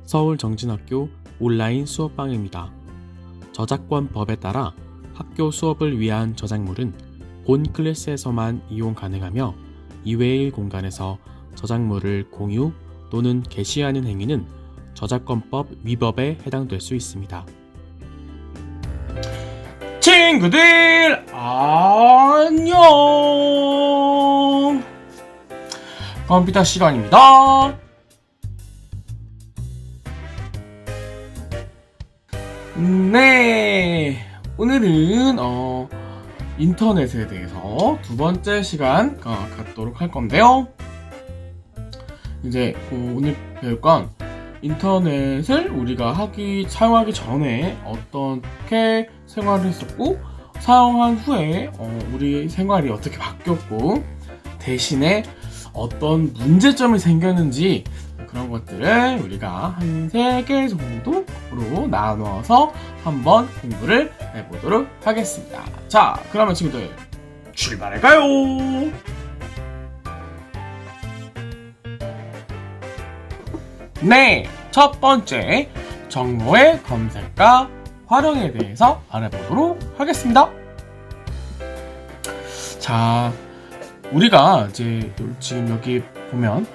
서울정진학교 온라인 수업방입니다. 저작권법에 따라 학교 수업을 위한 저작물은 본 클래스에서만 이용 가능하며 이외의 공간에서 저작물을 공유 또는 게시하는 행위는 저작권법 위법에 해당될 수 있습니다. 친구들 안녕. 컴퓨터 시간입니다. 네, 오늘은 인터넷에 대해서 두 번째 시간 갖도록 할 건데요. 이제 오늘 배울 건 인터넷을 우리가 사용하기 전에 어떻게 생활을 했었고, 사용한 후에 우리 생활이 어떻게 바뀌었고, 대신에 어떤 문제점이 생겼는지, 그런 것들을 우리가 한 3개 정도로 나눠서 한번 공부를 해보도록 하겠습니다. 자, 그러면 친구들 출발할까요? 네, 첫 번째 정보의 검색과 활용에 대해서 알아보도록 하겠습니다. 자, 우리가 이제 지금 여기 보면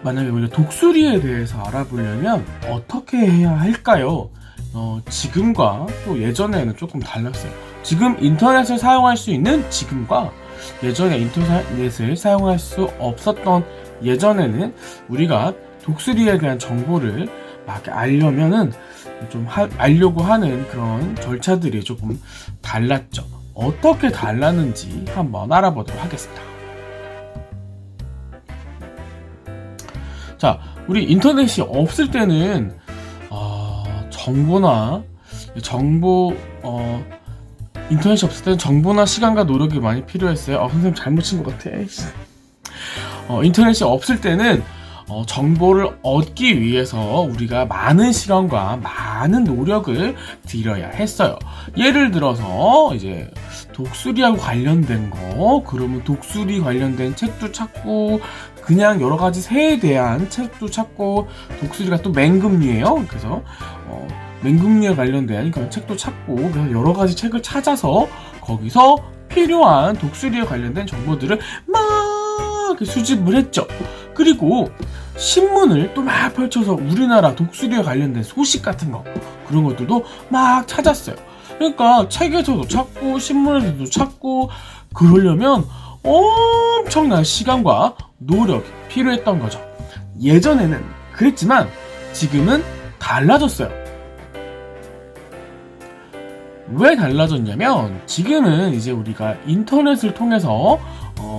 만약에 우리가 독수리에 대해서 알아보려면 어떻게 해야 할까요? 지금과 또 예전에는 조금 달랐어요. 지금 인터넷을 사용할 수 있는 지금과 예전에 인터넷을 사용할 수 없었던 예전에는 우리가 독수리에 대한 정보를 막 알려면은 알려고 하는 그런 절차들이 조금 달랐죠. 어떻게 달랐는지 한번 알아보도록 하겠습니다. 자, 우리 인터넷이 없을 때는 인터넷이 없을 때는 정보나 시간과 노력이 많이 필요했어요. 선생님 잘못 친 것 같아. 인터넷이 없을 때는 정보를 얻기 위해서 우리가 많은 시간과 많은 노력을 들여야 했어요. 예를 들어서 이제 독수리하고 관련된 거, 그러면 독수리 관련된 책도 찾고, 그냥 여러 가지 새에 대한 책도 찾고, 독수리가 또 맹금류예요. 그래서 맹금류에 관련된 그런 책도 찾고, 그래서 여러 가지 책을 찾아서 거기서 필요한 독수리에 관련된 정보들을 막 수집을 했죠. 그리고 신문을 또 막 펼쳐서 우리나라 독수리에 관련된 소식 같은 거, 그런 것들도 막 찾았어요. 그러니까 책에서도 찾고 신문에서도 찾고, 그러려면 엄청난 시간과 노력이 필요했던 거죠. 예전에는 그랬지만 지금은 달라졌어요. 왜 달라졌냐면, 지금은 이제 우리가 인터넷을 통해서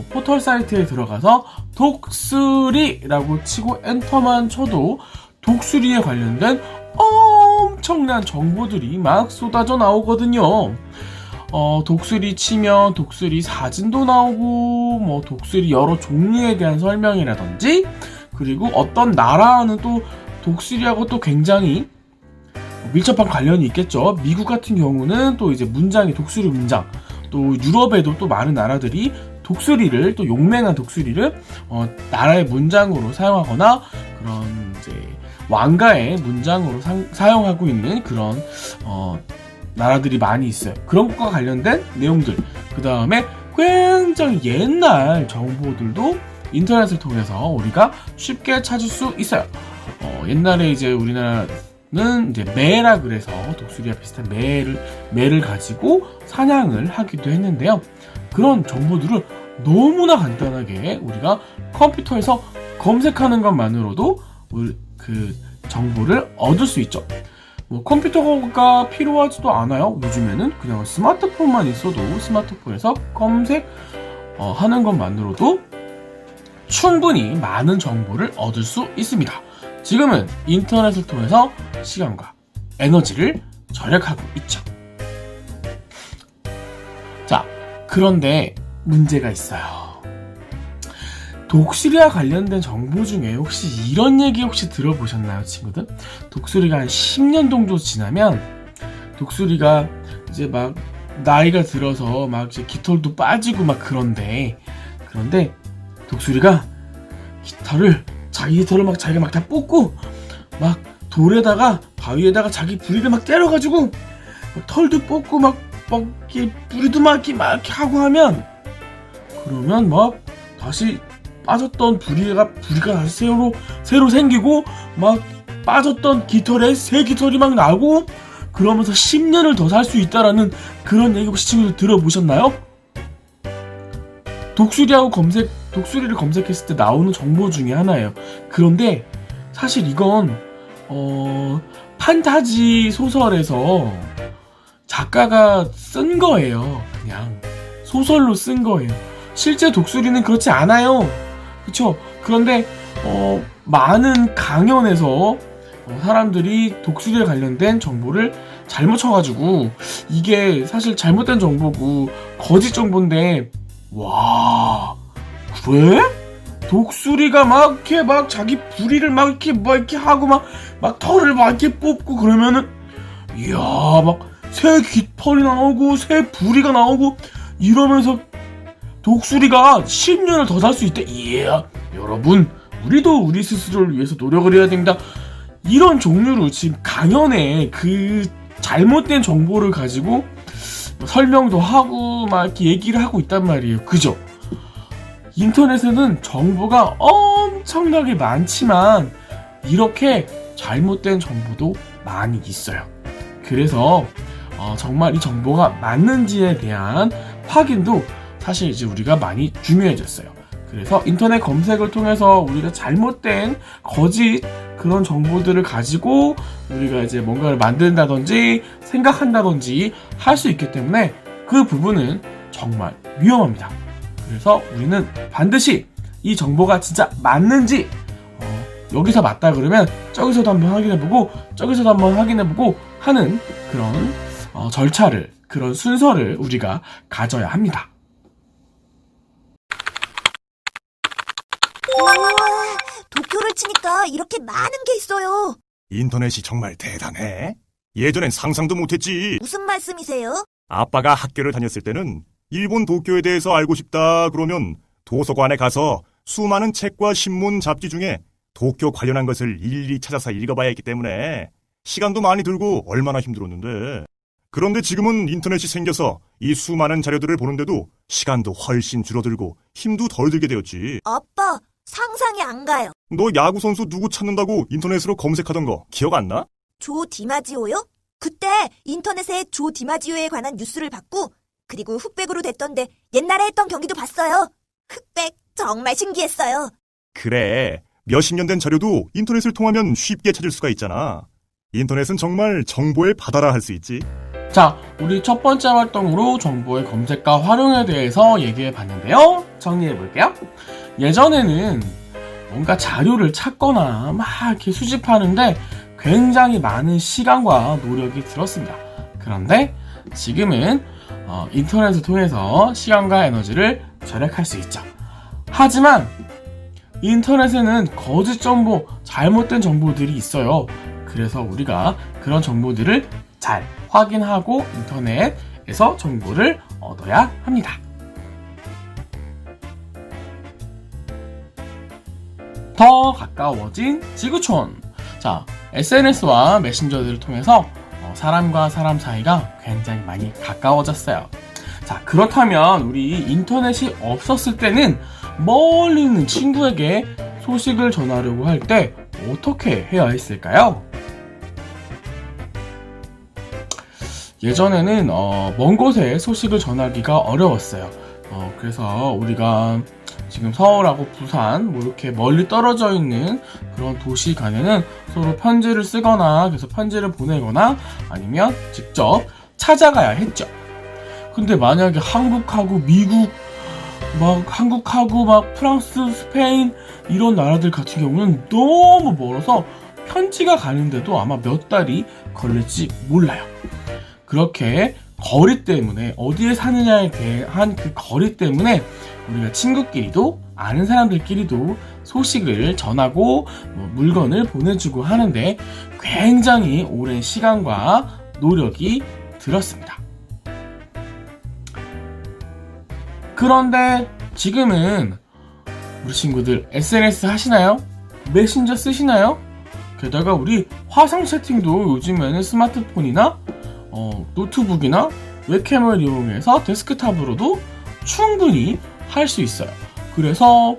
포털 사이트에 들어가서 독수리라고 치고 엔터만 쳐도 독수리에 관련된 엄청난 정보들이 막 쏟아져 나오거든요. 독수리 치면 독수리 사진도 나오고, 독수리 여러 종류에 대한 설명이라든지, 그리고 어떤 나라는 또 독수리하고 또 굉장히 밀접한 관련이 있겠죠. 미국 같은 경우는 또 이제 문장이 독수리 문장, 또 유럽에도 또 많은 나라들이 독수리를, 또 용맹한 독수리를 나라의 문장으로 사용하거나 그런 이제 왕가의 문장으로 사용하고 있는 그런 나라들이 많이 있어요. 그런 것과 관련된 내용들, 그 다음에 굉장히 옛날 정보들도 인터넷을 통해서 우리가 쉽게 찾을 수 있어요. 옛날에 이제 우리나라는 이제 매라 그래서 독수리와 비슷한 매를 가지고 사냥을 하기도 했는데요. 그런 정보들을 너무나 간단하게 우리가 컴퓨터에서 검색하는 것만으로도 그 정보를 얻을 수 있죠. 컴퓨터가 필요하지도 않아요. 요즘에는 그냥 스마트폰만 있어도 스마트폰에서 검색하는 것만으로도 충분히 많은 정보를 얻을 수 있습니다. 지금은 인터넷을 통해서 시간과 에너지를 절약하고 있죠. 자, 그런데 문제가 있어요. 독수리와 관련된 정보 중에 혹시 이런 얘기 들어보셨나요, 친구들? 독수리가 한 10년 정도 지나면 독수리가 이제 막 나이가 들어서 막 이제 깃털도 빠지고 막 그런데 독수리가 자기 깃털을 막 자기가 막 다 뽑고 막 돌에다가 바위에다가 자기 부리를 막 때려가지고 막 털도 뽑고 막 이렇게 부리도 막 이렇게 하고 하면, 그러면 막 다시 빠졌던 부리가 다시 새로 생기고, 막 빠졌던 깃털에 새 깃털이 막 나고, 그러면서 10년을 더 살 수 있다라는 그런 얘기 혹시 친구들 들어보셨나요? 독수리를 검색했을 때 나오는 정보 중에 하나예요. 그런데 사실 이건 판타지 소설에서 작가가 쓴 거예요. 그냥 소설로 쓴 거예요. 실제 독수리는 그렇지 않아요. 그쵸? 그런데 많은 강연에서 사람들이 독수리에 관련된 정보를 잘못 쳐가지고, 이게 사실 잘못된 정보고 거짓 정보인데, 와, 그래? 독수리가 막 이렇게 막 자기 부리를 막 이렇게 하고 막 털을 막 이렇게 뽑고 그러면은, 이야, 막 새 깃털이 나오고 새 부리가 나오고 이러면서 독수리가 10년을 더 살 수 있대. 이야, 여러분, 우리도 우리 스스로를 위해서 노력을 해야 된다. 이런 종류로 지금 강연에 그 잘못된 정보를 가지고 설명도 하고 막 이렇게 얘기를 하고 있단 말이에요. 그죠? 인터넷에는 정보가 엄청나게 많지만 이렇게 잘못된 정보도 많이 있어요. 그래서 정말 이 정보가 맞는지에 대한 확인도 사실 이제 우리가 많이 중요해졌어요. 그래서 인터넷 검색을 통해서 우리가 잘못된 거짓 그런 정보들을 가지고 우리가 이제 뭔가를 만든다든지 생각한다든지 할 수 있기 때문에 그 부분은 정말 위험합니다. 그래서 우리는 반드시 이 정보가 진짜 맞는지, 여기서 맞다 그러면 저기서도 한번 확인해보고 저기서도 한번 확인해보고 하는 그런 절차를, 그런 순서를 우리가 가져야 합니다. 우와, 도쿄를 치니까 이렇게 많은 게 있어요. 인터넷이 정말 대단해. 예전엔 상상도 못했지. 무슨 말씀이세요? 아빠가 학교를 다녔을 때는 일본 도쿄에 대해서 알고 싶다 그러면 도서관에 가서 수많은 책과 신문, 잡지 중에 도쿄 관련한 것을 일일이 찾아서 읽어봐야 했기 때문에 시간도 많이 들고 얼마나 힘들었는데. 그런데 지금은 인터넷이 생겨서 이 수많은 자료들을 보는데도 시간도 훨씬 줄어들고 힘도 덜 들게 되었지. 아빠, 상상이 안 가요. 너 야구 선수 누구 찾는다고 인터넷으로 검색하던 거 기억 안 나? 조 디마지오요? 그때 인터넷에 조 디마지오에 관한 뉴스를 봤고, 그리고 흑백으로 됐던데 옛날에 했던 경기도 봤어요. 흑백 정말 신기했어요. 그래, 몇십 년 된 자료도 인터넷을 통하면 쉽게 찾을 수가 있잖아. 인터넷은 정말 정보의 바다라 할 수 있지. 자, 우리 첫 번째 활동으로 정보의 검색과 활용에 대해서 얘기해 봤는데요. 정리해 볼게요. 예전에는 뭔가 자료를 찾거나 막 이렇게 수집하는데 굉장히 많은 시간과 노력이 들었습니다. 그런데 지금은 인터넷을 통해서 시간과 에너지를 절약할 수 있죠. 하지만 인터넷에는 거짓 정보, 잘못된 정보들이 있어요. 그래서 우리가 그런 정보들을 잘 확인하고 인터넷에서 정보를 얻어야 합니다. 더 가까워진 지구촌. 자, SNS와 메신저들을 통해서 사람과 사람 사이가 굉장히 많이 가까워졌어요. 자, 그렇다면 우리 인터넷이 없었을 때는 멀리 있는 친구에게 소식을 전하려고 할 때 어떻게 해야 했을까요? 예전에는 먼 곳에 소식을 전하기가 어려웠어요. 그래서 우리가 지금 서울하고 부산 뭐 이렇게 멀리 떨어져 있는 그런 도시 간에는 서로 편지를 쓰거나 그래서 편지를 보내거나 아니면 직접 찾아가야 했죠. 근데 만약에 한국하고 미국 한국하고 프랑스, 스페인 이런 나라들 같은 경우는 너무 멀어서 편지가 가는데도 아마 몇 달이 걸릴지 몰라요. 그렇게 거리 때문에, 어디에 사느냐에 대한 그 거리 때문에 우리가 친구끼리도 아는 사람들끼리도 소식을 전하고 물건을 보내주고 하는데 굉장히 오랜 시간과 노력이 들었습니다. 그런데 지금은 우리 친구들 SNS 하시나요? 메신저 쓰시나요? 게다가 우리 화상 채팅도 요즘에는 스마트폰이나 노트북이나 웹캠을 이용해서 데스크탑으로도 충분히 할 수 있어요. 그래서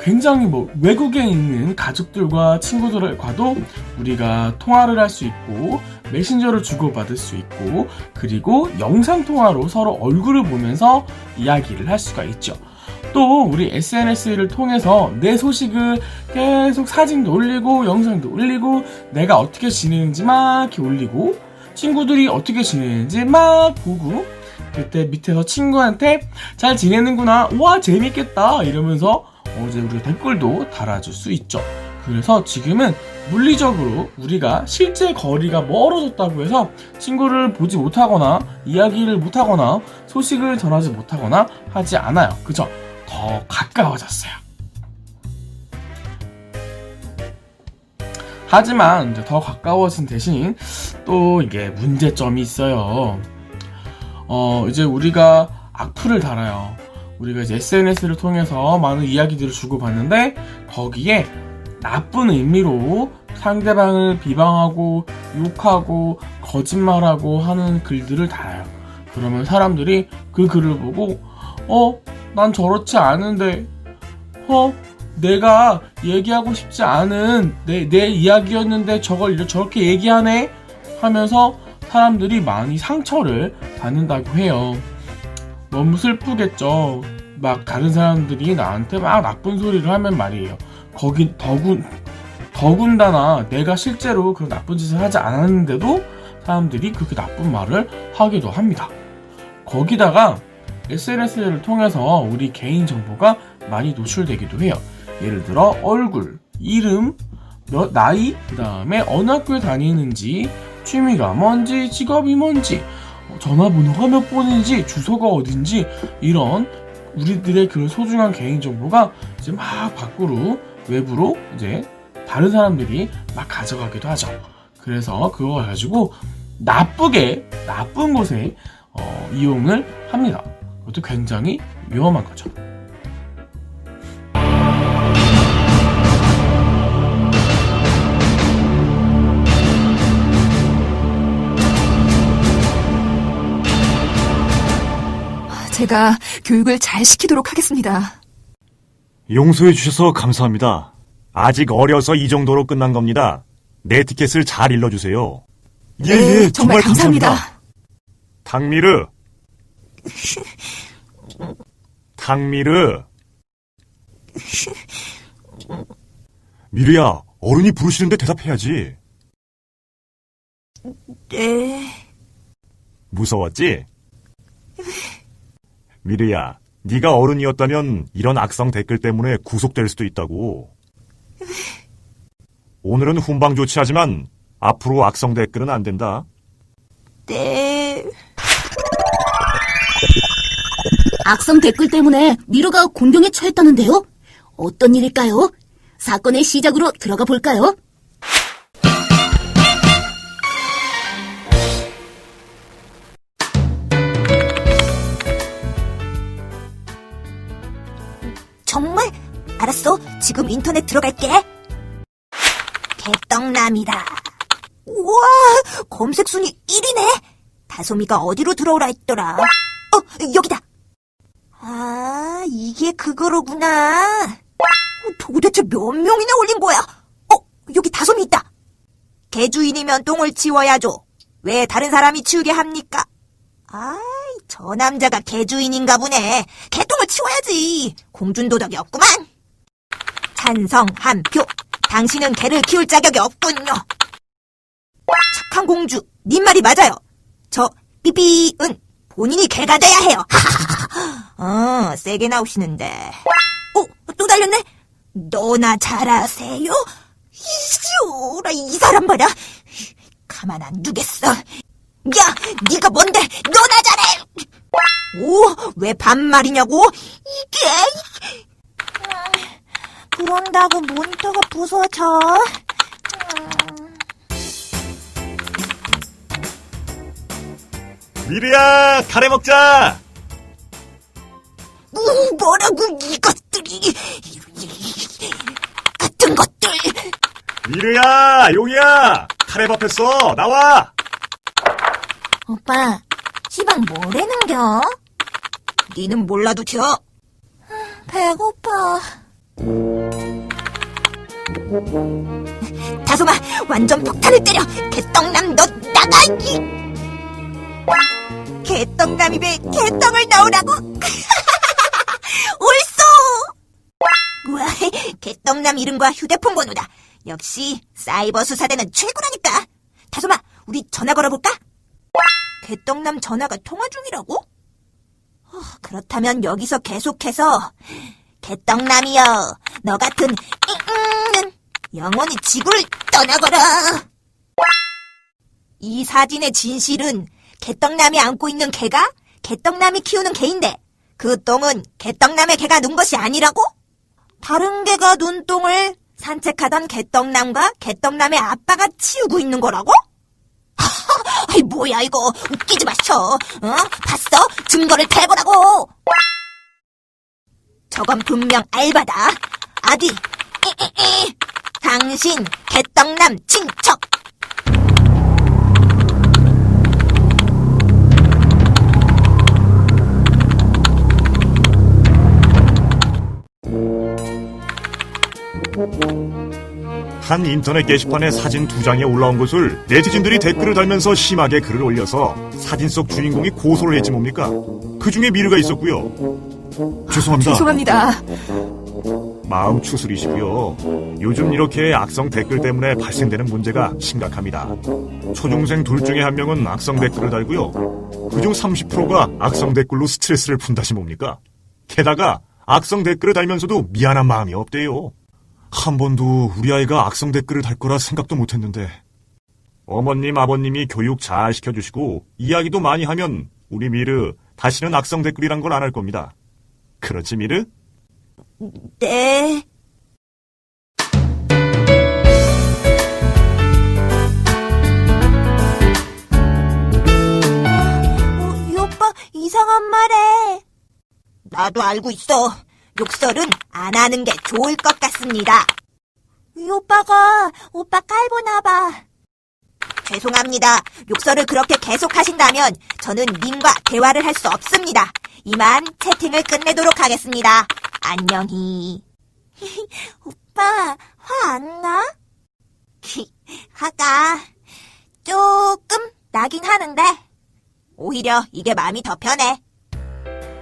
굉장히 외국에 있는 가족들과 친구들과도 우리가 통화를 할 수 있고 메신저를 주고받을 수 있고 그리고 영상통화로 서로 얼굴을 보면서 이야기를 할 수가 있죠. 또 우리 SNS를 통해서 내 소식을 계속 사진도 올리고 영상도 올리고 내가 어떻게 지내는지 막 이렇게 올리고 친구들이 어떻게 지내는지 막 보고 그때 밑에서 친구한테 잘 지내는구나 와 재밌겠다 이러면서 이제 우리가 댓글도 달아줄 수 있죠. 그래서 지금은 물리적으로 우리가 실제 거리가 멀어졌다고 해서 친구를 보지 못하거나 이야기를 못하거나 소식을 전하지 못하거나 하지 않아요. 그죠? 더 가까워졌어요. 하지만 이제 더 가까워진 대신 또 이게 문제점이 있어요. 이제 우리가 악플을 달아요. 우리가 이제 SNS를 통해서 많은 이야기들을 주고받는데 거기에 나쁜 의미로 상대방을 비방하고 욕하고 거짓말하고 하는 글들을 달아요. 그러면 사람들이 그 글을 보고 난 저렇지 않은데 내가 얘기하고 싶지 않은 내 이야기였는데 저걸 저렇게 얘기하네 하면서 사람들이 많이 상처를 받는다고 해요. 너무 슬프겠죠. 막 다른 사람들이 나한테 막 나쁜 소리를 하면 말이에요. 거기 더군다나 내가 실제로 그런 나쁜 짓을 하지 않았는데도 사람들이 그렇게 나쁜 말을 하기도 합니다. 거기다가 SNS를 통해서 우리 개인 정보가 많이 노출되기도 해요. 예를 들어 얼굴, 이름, 나이, 그 다음에 어느 학교에 다니는지, 취미가 뭔지, 직업이 뭔지, 전화번호가 몇 번인지, 주소가 어딘지 이런 우리들의 그 소중한 개인 정보가 이제 막 밖으로 외부로 이제 다른 사람들이 막 가져가기도 하죠. 그래서 그거 가지고 나쁜 곳에 이용을 합니다. 그것도 굉장히 위험한 거죠. 제가 교육을 잘 시키도록 하겠습니다. 용서해 주셔서 감사합니다. 아직 어려서 이 정도로 끝난 겁니다. 내 티켓을 잘 일러주세요. 네, 정말 감사합니다. 탕미르. 탕미르. 미르야, 어른이 부르시는데 대답해야지. 네. 무서웠지? 미르야, 네가 어른이었다면 이런 악성 댓글 때문에 구속될 수도 있다고. 오늘은 훈방 조치하지만 앞으로 악성 댓글은 안 된다. 네. 악성 댓글 때문에 미르가 곤경에 처했다는데요? 어떤 일일까요? 사건의 시작으로 들어가 볼까요? 정말? 알았어. 지금 인터넷 들어갈게. 개떡남이다. 우와, 검색 순위 1위네. 다솜이가 어디로 들어오라 했더라. 여기다. 아, 이게 그거로구나. 도대체 몇 명이나 올린 거야? 여기 다솜이 있다. 개주인이면 똥을 치워야죠. 왜 다른 사람이 치우게 합니까? 저 남자가 개주인인가 보네. 개똥을 치워야지. 공준도덕이 없구만. 찬성 한 표. 당신은 개를 키울 자격이 없군요. 착한 공주, 님 말이 맞아요. 저 삐삐은 본인이 개가 돼야 해요. 세게 나오시는데. 또 달렸네. 너나 잘하세요. 이쇼라, 이 사람 봐라. 가만 안 두겠어. 야, 네가 뭔데? 너나 잘해. 왜 반말이냐고? 이게. 그런다고 모니터가 부서져. 미르야, 카레 먹자. 뭐라고 이것들이. 같은 것들. 미르야, 용이야, 카레 밥했어. 나와. 오빠, 시방 뭐래는겨? 니는 몰라도 돼. 배고파. 다솜아, 완전 폭탄을 때려. 개떡남 너 나가. 개떡남 입에 개떡을 넣으라고? 옳소. 우와, 개떡남 이름과 휴대폰 번호다. 역시 사이버 수사대는 최고라니까. 다솜아, 우리 전화 걸어볼까? 개떡남 전화가 통화 중이라고? 그렇다면 여기서 계속해서 개떡남이여, 너 같은 는 영원히 지구를 떠나거라. 이 사진의 진실은 개떡남이 안고 있는 개가 개떡남이 키우는 개인데 그 똥은 개떡남의 개가 눈 것이 아니라고? 다른 개가 눈 똥을 산책하던 개떡남과 개떡남의 아빠가 치우고 있는 거라고? 아이 뭐야 이거, 웃기지 마셔. 봤어? 증거를 대보라고. 저건 분명 알바다. 아디, 당신 개떡남 친척. 한 인터넷 게시판에 사진 2장이 올라온 것을 네티즌들이 댓글을 달면서 심하게 글을 올려서 사진 속 주인공이 고소를 했지 뭡니까? 그 중에 미르가 있었고요. 죄송합니다. 마음 추스리시고요. 요즘 이렇게 악성 댓글 때문에 발생되는 문제가 심각합니다. 초중생 둘 중에 한 명은 악성 댓글을 달고요. 그중 30%가 악성 댓글로 스트레스를 푼다시 뭡니까? 게다가 악성 댓글을 달면서도 미안한 마음이 없대요. 한 번도 우리 아이가 악성 댓글을 달 거라 생각도 못했는데. 어머님, 아버님이 교육 잘 시켜주시고 이야기도 많이 하면 우리 미르 다시는 악성 댓글이란 걸 안 할 겁니다. 그렇지, 미르? 네. 이 오빠 이상한 말해. 나도 알고 있어. 욕설은 안 하는 게 좋을 것 같습니다. 이 오빠가 오빠 깔보나 봐. 죄송합니다. 욕설을 그렇게 계속 하신다면 저는 님과 대화를 할 수 없습니다. 이만 채팅을 끝내도록 하겠습니다. 안녕히. 오빠 화 안 나? 화가 조금 나긴 하는데 오히려 이게 마음이 더 편해.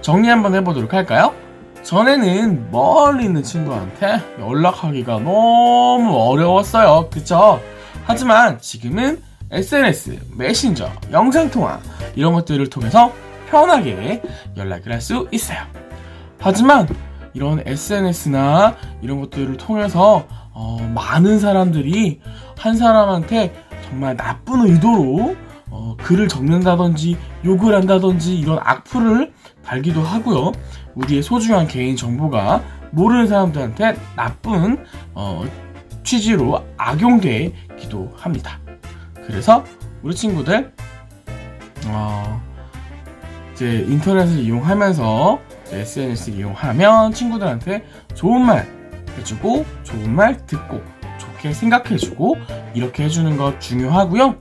정리 한번 해보도록 할까요? 전에는 멀리 있는 친구한테 연락하기가 너무 어려웠어요. 그쵸? 하지만 지금은 SNS, 메신저, 영상통화 이런 것들을 통해서 편하게 연락을 할 수 있어요. 하지만 이런 SNS나 이런 것들을 통해서 많은 사람들이 한 사람한테 정말 나쁜 의도로 글을 적는다든지 욕을 한다든지 이런 악플을 달기도 하고요. 우리의 소중한 개인 정보가 모르는 사람들한테 나쁜 취지로 악용되기도 합니다. 그래서 우리 친구들 이제 인터넷을 이용하면서 SNS를 이용하면 친구들한테 좋은 말 해주고 좋은 말 듣고 좋게 생각해주고 이렇게 해주는 거 중요하고요.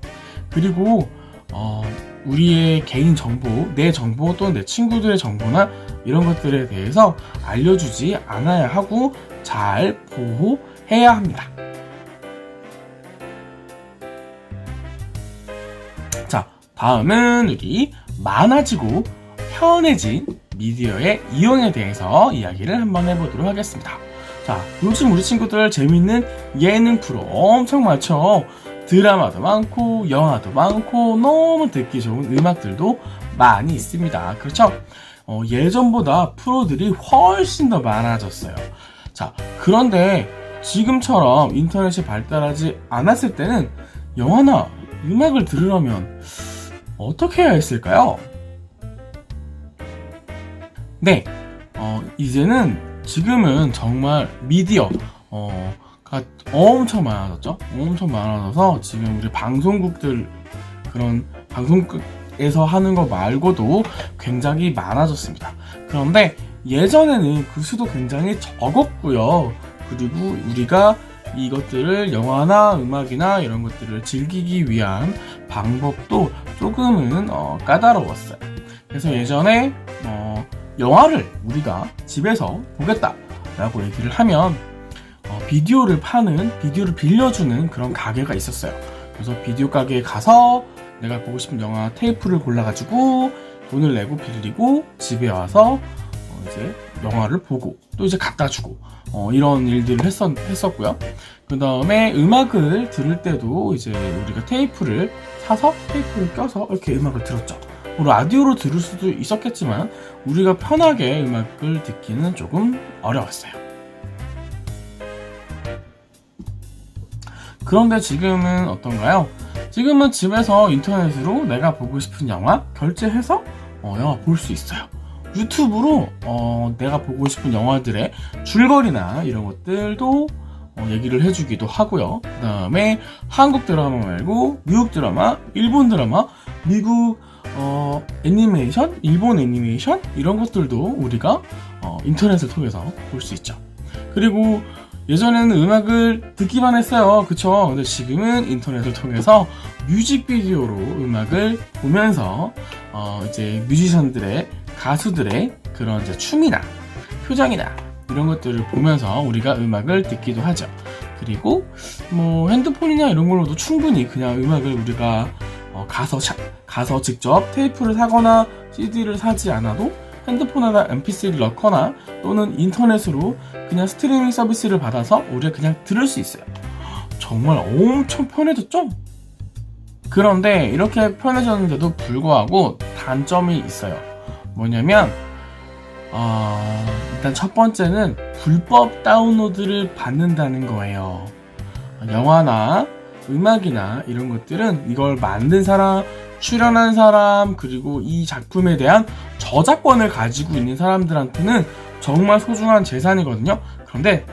그리고 우리의 개인 정보, 내 정보 또는 내 친구들의 정보나 이런 것들에 대해서 알려주지 않아야 하고 잘 보호해야 합니다. 자, 다음은 우리 많아지고 편해진 미디어의 이용에 대해서 이야기를 한번 해보도록 하겠습니다. 자, 요즘 우리 친구들 재밌는 예능 프로 엄청 많죠. 드라마도 많고 영화도 많고 너무 듣기 좋은 음악들도 많이 있습니다. 그렇죠? 예전보다 프로들이 훨씬 더 많아졌어요. 자, 그런데 지금처럼 인터넷이 발달하지 않았을 때는 영화나 음악을 들으려면 어떻게 해야 했을까요? 네, 지금은 정말 미디어가 엄청 많아졌죠? 엄청 많아져서 지금 우리 방송국들, 그런 방송국에서 하는 거 말고도 굉장히 많아졌습니다. 그런데 예전에는 그 수도 굉장히 적었고요. 그리고 우리가 이것들을 영화나 음악이나 이런 것들을 즐기기 위한 방법도 조금은 까다로웠어요. 그래서 예전에 영화를 우리가 집에서 보겠다라고 얘기를 하면 비디오를 빌려주는 그런 가게가 있었어요. 그래서 비디오 가게에 가서 내가 보고 싶은 영화 테이프를 골라가지고 돈을 내고 빌리고 집에 와서 이제 영화를 보고 또 이제 갖다 주고 이런 일들을 했었고요. 그 다음에 음악을 들을 때도 이제 우리가 테이프를 사서 테이프를 껴서 이렇게 음악을 들었죠. 라디오로 들을 수도 있었겠지만 우리가 편하게 음악을 듣기는 조금 어려웠어요. 그런데 지금은 어떤가요? 지금은 집에서 인터넷으로 내가 보고 싶은 영화 결제해서 영화 볼 수 있어요. 유튜브로 내가 보고 싶은 영화들의 줄거리나 이런 것들도 얘기를 해주기도 하고요. 그 다음에 한국 드라마 말고 미국 드라마, 일본 드라마, 미국 애니메이션, 일본 애니메이션 이런 것들도 우리가 인터넷을 통해서 볼 수 있죠. 그리고 예전에는 음악을 듣기만 했어요. 그쵸? 근데 지금은 인터넷을 통해서 뮤직비디오로 음악을 보면서 이제 뮤지션들의 가수들의 그런 이제 춤이나 표정이나 이런 것들을 보면서 우리가 음악을 듣기도 하죠. 그리고 뭐 핸드폰이나 이런 걸로도 충분히 그냥 음악을 우리가 가서 직접 테이프를 사거나 CD를 사지 않아도 핸드폰에다 MP3를 넣거나 또는 인터넷으로 그냥 스트리밍 서비스를 받아서 우리가 그냥 들을 수 있어요. 정말 엄청 편해졌죠? 그런데 이렇게 편해졌는데도 불구하고 단점이 있어요. 뭐냐면 일단 첫 번째는 불법 다운로드를 받는다는 거예요. 영화나 음악이나 이런 것들은 이걸 만든 사람, 출연한 사람, 그리고 이 작품에 대한 저작권을 가지고 있는 사람들한테는 정말 소중한 재산이거든요. 그런데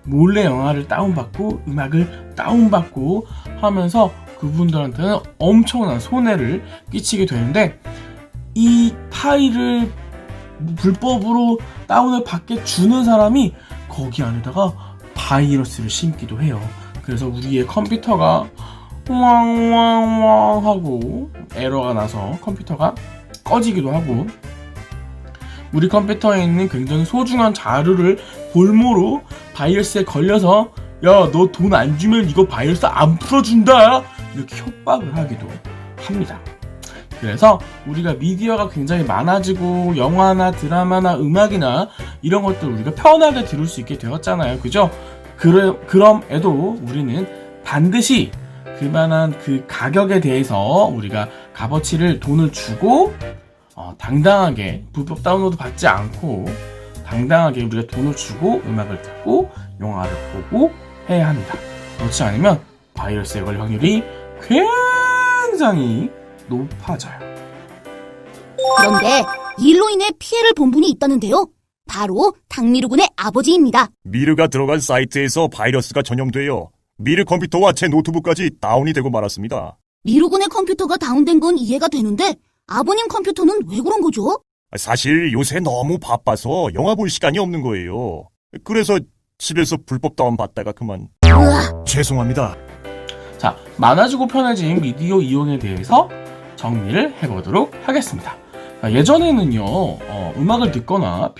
몰래 영화를 다운받고 음악을 다운받고 하면서 그분들한테는 엄청난 손해를 끼치게 되는데, 이 파일을 불법으로 다운을 받게 주는 사람이 거기 안에다가 바이러스를 심기도 해요. 그래서 우리의 컴퓨터가 왕왕왕 하고 에러가 나서 컴퓨터가 꺼지기도 하고, 우리 컴퓨터에 있는 굉장히 소중한 자료를 볼모로 바이러스에 걸려서 야, 너 돈 안 주면 이거 바이러스 안 풀어준다 이렇게 협박을 하기도 합니다. 그래서 우리가 미디어가 굉장히 많아지고 영화나 드라마나 음악이나 이런 것들 우리가 편하게 들을 수 있게 되었잖아요. 그죠? 그럼에도 우리는 반드시 그만한 그 가격에 대해서 우리가 값어치를 돈을 주고 당당하게 불법 다운로드 받지 않고 당당하게 우리가 돈을 주고 음악을 듣고 영화를 보고 해야 합니다. 그렇지 않으면 바이러스에 걸릴 확률이 굉장히 높아져요. 그런데 일로 인해 피해를 본 분이 있다는데요. 바로 닥미르군의 아버지입니다. 미르가 들어간 사이트에서 바이러스가 전염되어 미르 컴퓨터와 제 노트북까지 다운이 되고 말았습니다. 미르군의 컴퓨터가 다운된 건 이해가 되는데 아버님 컴퓨터는 왜 그런 거죠? 사실 요새 너무 바빠서 영화 볼 시간이 없는 거예요. 그래서 집에서 불법 다운 받다가 그만. 으아, 죄송합니다. 자, 많아지고 편해진 미디어 이용에 대해서 정리를 해보도록 하겠습니다. 예전에는요, 음악을 듣거나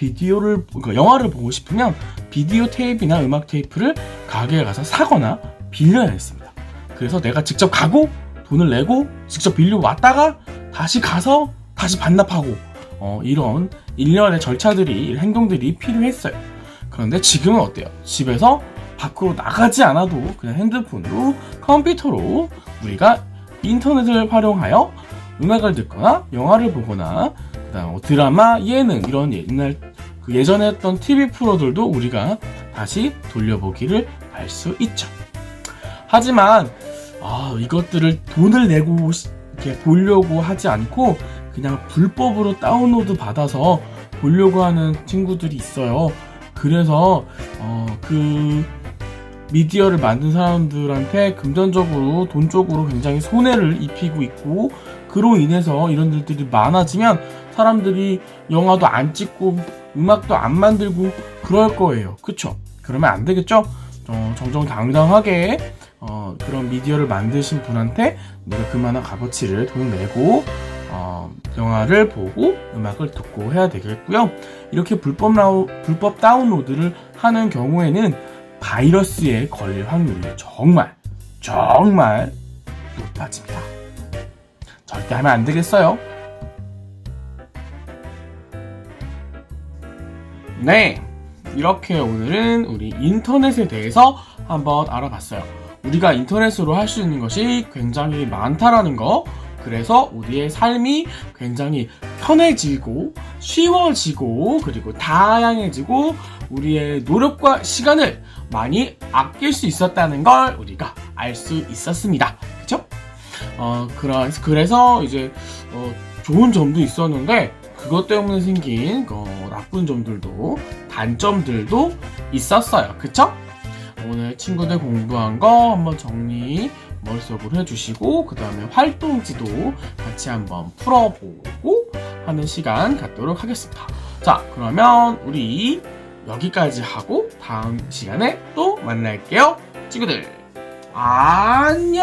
영화를 보고 싶으면 비디오 테이프나 음악 테이프를 가게에 가서 사거나 빌려야 했습니다. 그래서 내가 직접 가고 돈을 내고 직접 빌리고 왔다가 다시 가서 다시 반납하고 이런 일련의 절차들이, 행동들이 필요했어요. 그런데 지금은 어때요? 집에서 밖으로 나가지 않아도 그냥 핸드폰으로, 컴퓨터로 우리가 인터넷을 활용하여 음악을 듣거나 영화를 보거나 그다음 드라마, 예능 이런 예전에 했던 TV 프로들도 우리가 다시 돌려보기를 할 수 있죠. 하지만 이것들을 돈을 내고 이렇게 보려고 하지 않고 그냥 불법으로 다운로드 받아서 보려고 하는 친구들이 있어요. 그래서 그 미디어를 만든 사람들한테 금전적으로, 돈적으로 굉장히 손해를 입히고 있고, 그로 인해서 이런 일들이 많아지면 사람들이 영화도 안 찍고 음악도 안 만들고 그럴 거예요. 그쵸? 그러면 안 되겠죠? 정정당당하게 그런 미디어를 만드신 분한테 내가 그만한 값어치를 돈 내고 영화를 보고 음악을 듣고 해야 되겠고요. 이렇게 불법 다운로드를 하는 경우에는 바이러스에 걸릴 확률이 정말 높아집니다. 절대 하면 안 되겠어요. 네, 이렇게 오늘은 우리 인터넷에 대해서 한번 알아봤어요. 우리가 인터넷으로 할 수 있는 것이 굉장히 많다라는 거, 그래서 우리의 삶이 굉장히 편해지고 쉬워지고 그리고 다양해지고 우리의 노력과 시간을 많이 아낄 수 있었다는 걸 우리가 알 수 있었습니다. 그쵸? 그래서 이제 좋은 점도 있었는데 그것 때문에 생긴 나쁜 점들도 단점들도 있었어요. 그쵸? 오늘 친구들 공부한 거 한번 정리 머릿속으로 해주시고 그 다음에 활동지도 같이 한번 풀어보고 하는 시간 갖도록 하겠습니다. 자, 그러면 우리 여기까지 하고 다음 시간에 또 만날게요. 친구들 안녕.